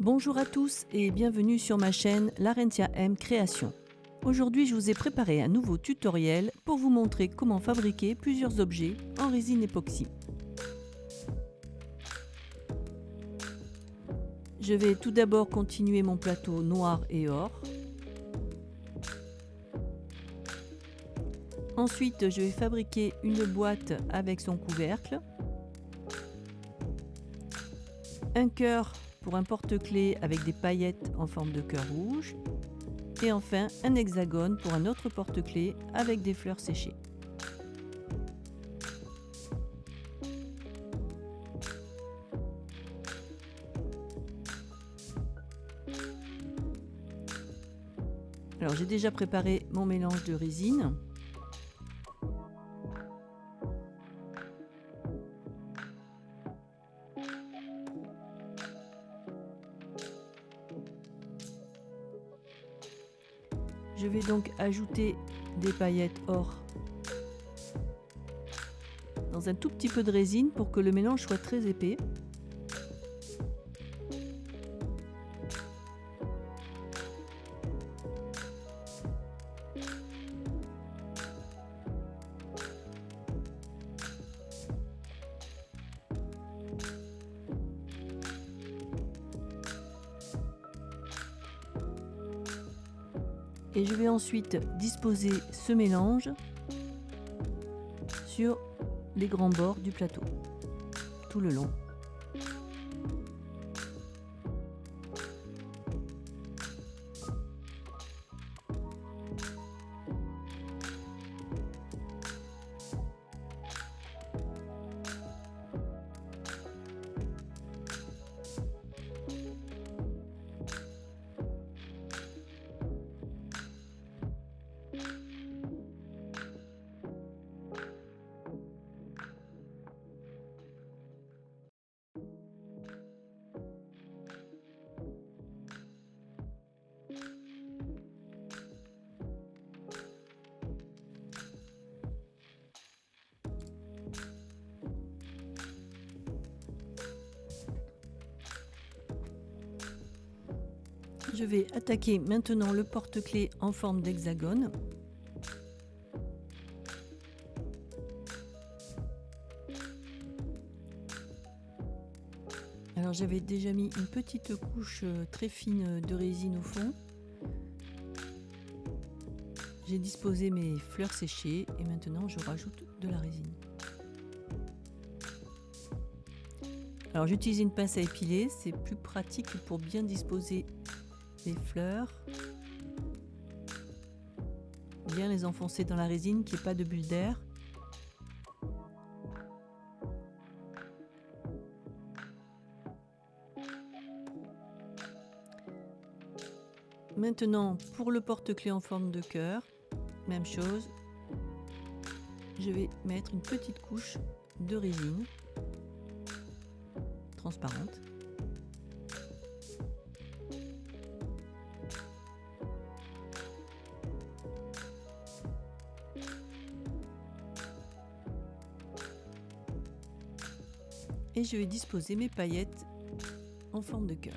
Bonjour à tous et bienvenue sur ma chaîne Larentia M Création. Aujourd'hui je vous ai préparé un nouveau tutoriel pour vous montrer comment fabriquer plusieurs objets en résine époxy. Je vais tout d'abord continuer mon plateau noir et or. Ensuite je vais fabriquer une boîte avec son couvercle, un cœur pour un porte-clés avec des paillettes en forme de cœur rouge et enfin un hexagone pour un autre porte-clés avec des fleurs séchées. Alors j'ai déjà préparé mon mélange de résine. Je vais donc ajouter des paillettes or dans un tout petit peu de résine pour que le mélange soit très épais. Et je vais ensuite disposer ce mélange sur les grands bords du plateau, tout le long. Je vais attaquer maintenant le porte-clés en forme d'hexagone. Alors j'avais déjà mis une petite couche très fine de résine au fond. J'ai disposé mes fleurs séchées et maintenant je rajoute de la résine. Alors j'utilise une pince à épiler, c'est plus pratique pour bien disposer les fleurs. Bien les enfoncer dans la résine, qu'il n'y ait pas de bulles d'air. Maintenant pour le porte-clés en forme de cœur, même chose. Je vais mettre une petite couche de résine transparente. Et je vais disposer mes paillettes en forme de cœur.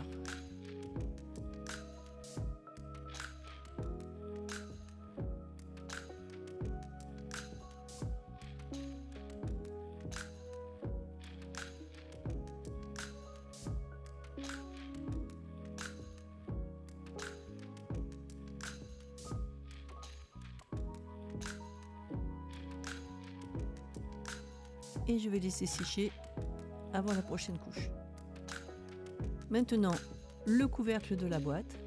Et je vais laisser sécher avant la prochaine couche. Maintenant, le couvercle de la boîte.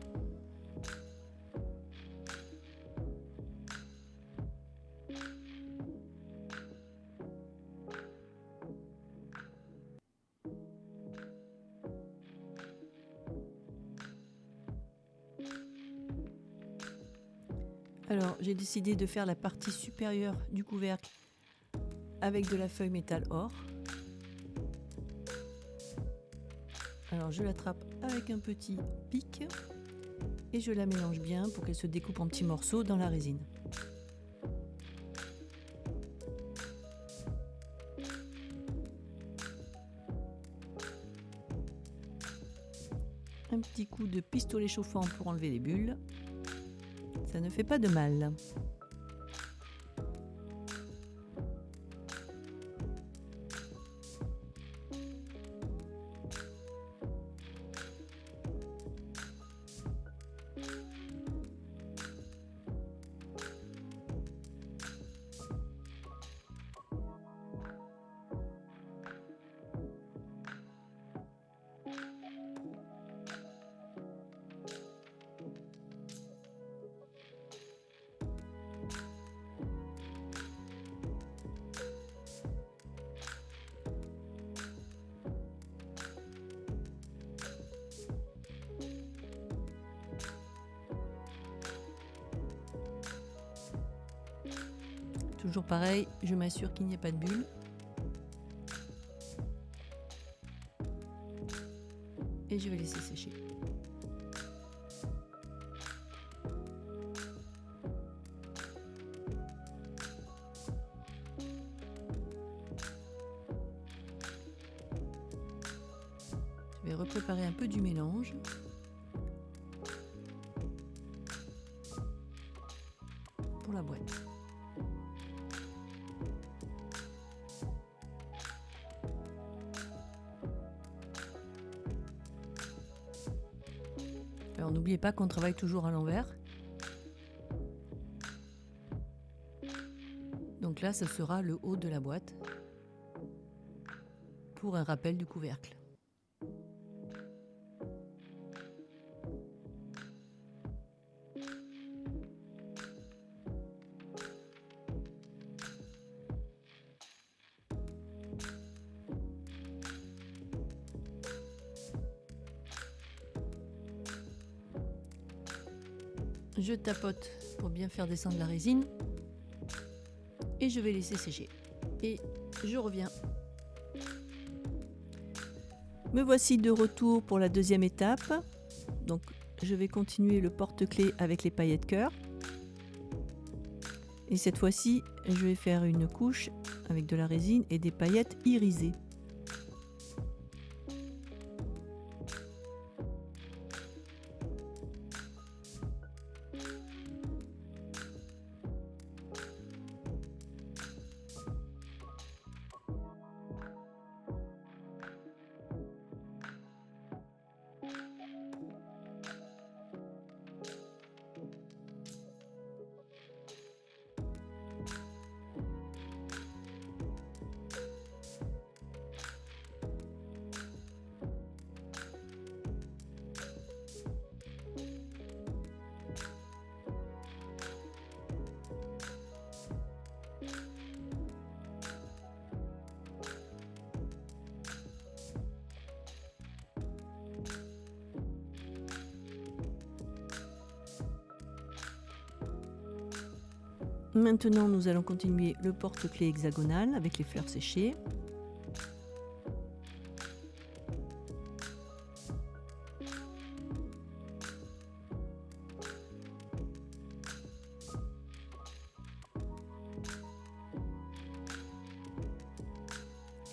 Alors, j'ai décidé de faire la partie supérieure du couvercle avec de la feuille métal or. Alors je l'attrape avec un petit pic et je la mélange bien pour qu'elle se découpe en petits morceaux dans la résine. Un petit coup de pistolet chauffant pour enlever les bulles. Ça ne fait pas de mal. Toujours pareil, je m'assure qu'il n'y a pas de bulles. Et je vais laisser sécher. Je vais repréparer un peu du mélange. Pour la boîte. Alors n'oubliez pas qu'on travaille toujours à l'envers. Donc là, ce sera le haut de la boîte pour un rappel du couvercle. Je tapote pour bien faire descendre la résine et je vais laisser sécher. Et je reviens. Me voici de retour pour la deuxième étape. Donc je vais continuer le porte-clés avec les paillettes cœur. Et cette fois-ci, je vais faire une couche avec de la résine et des paillettes irisées. Maintenant, nous allons continuer le porte-clés hexagonal avec les fleurs séchées.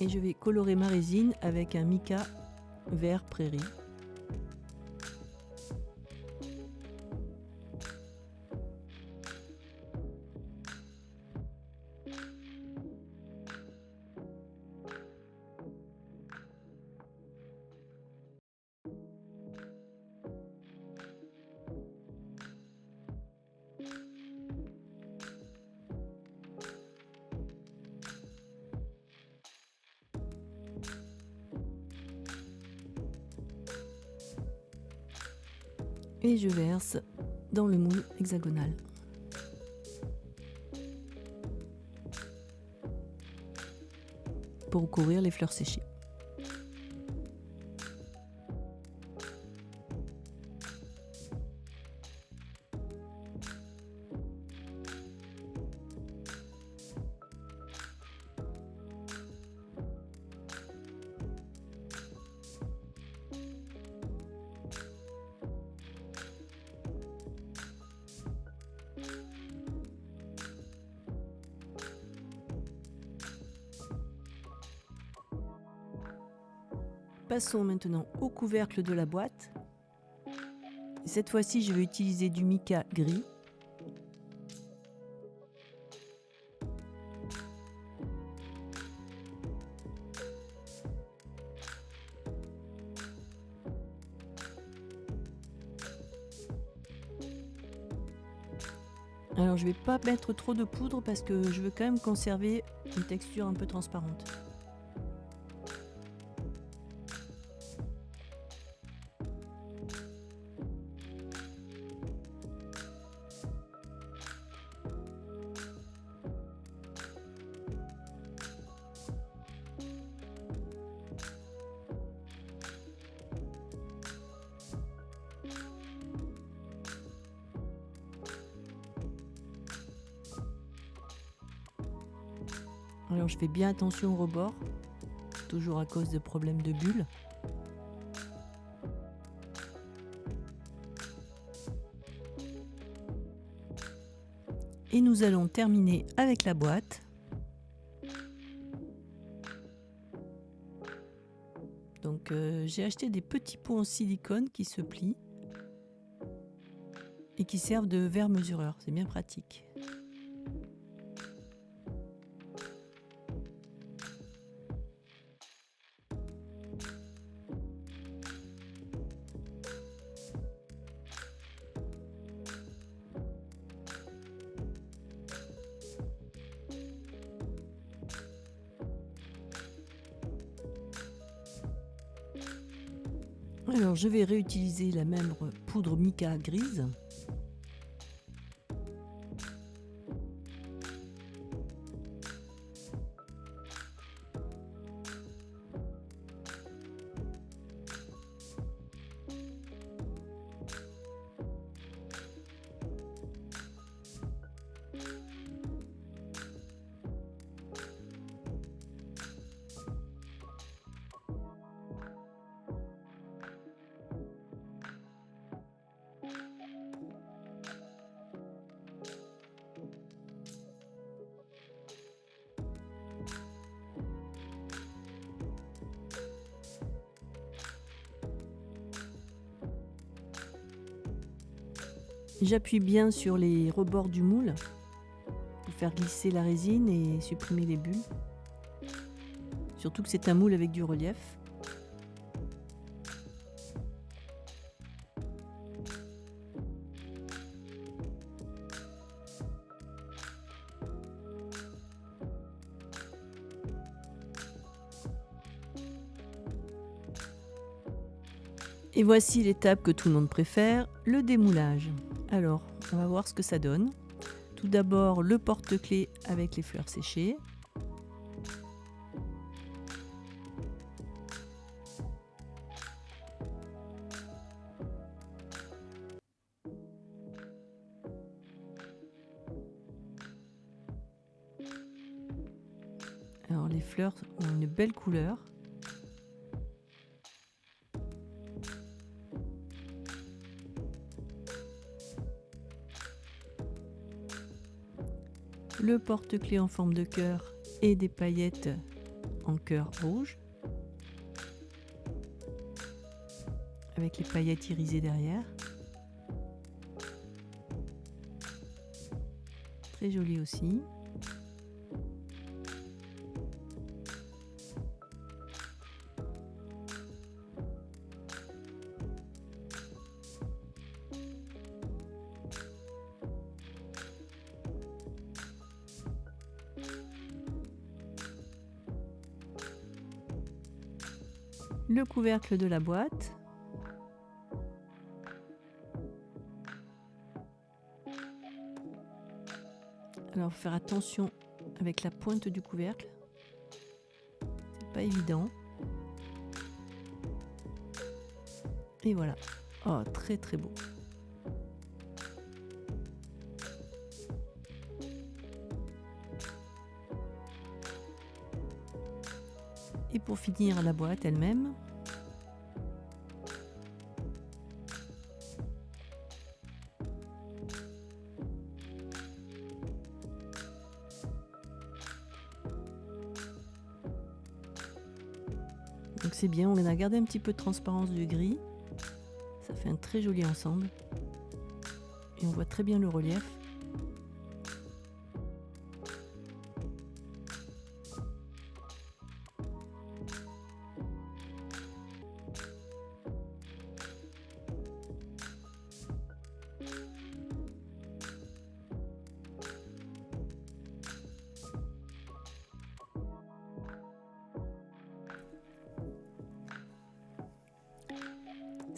Et je vais colorer ma résine avec un mica vert prairie. Et je verse dans le moule hexagonal. Pour couvrir les fleurs séchées. Passons maintenant au couvercle de la boîte. Cette fois-ci, je vais utiliser du mica gris. Alors je vais pas mettre trop de poudre parce que je veux quand même conserver une texture un peu transparente. Alors je fais bien attention au rebord, toujours à cause de problèmes de bulles. Et nous allons terminer avec la boîte. Donc j'ai acheté des petits pots en silicone qui se plient et qui servent de verre mesureur, c'est bien pratique. Alors je vais réutiliser la même poudre mica grise. J'appuie bien sur les rebords du moule pour faire glisser la résine et supprimer les bulles. Surtout que c'est un moule avec du relief. Et voici l'étape que tout le monde préfère, le démoulage. Alors, on va voir ce que ça donne. Tout d'abord, le porte-clés avec les fleurs séchées. Alors, les fleurs ont une belle couleur. Le porte-clés en forme de cœur et des paillettes en cœur rouge avec les paillettes irisées derrière. Très joli aussi. Le couvercle de la boîte. Alors, faut faire attention avec la pointe du couvercle. C'est pas évident. Et voilà. Oh, très très beau. Et pour finir, la boîte elle-même. Donc c'est bien, on a gardé un petit peu de transparence du gris. Ça fait un très joli ensemble. Et on voit très bien le relief.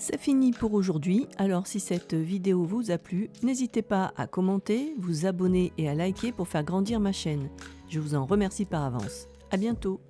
C'est fini pour aujourd'hui, alors si cette vidéo vous a plu, n'hésitez pas à commenter, vous abonner et à liker pour faire grandir ma chaîne. Je vous en remercie par avance. À bientôt.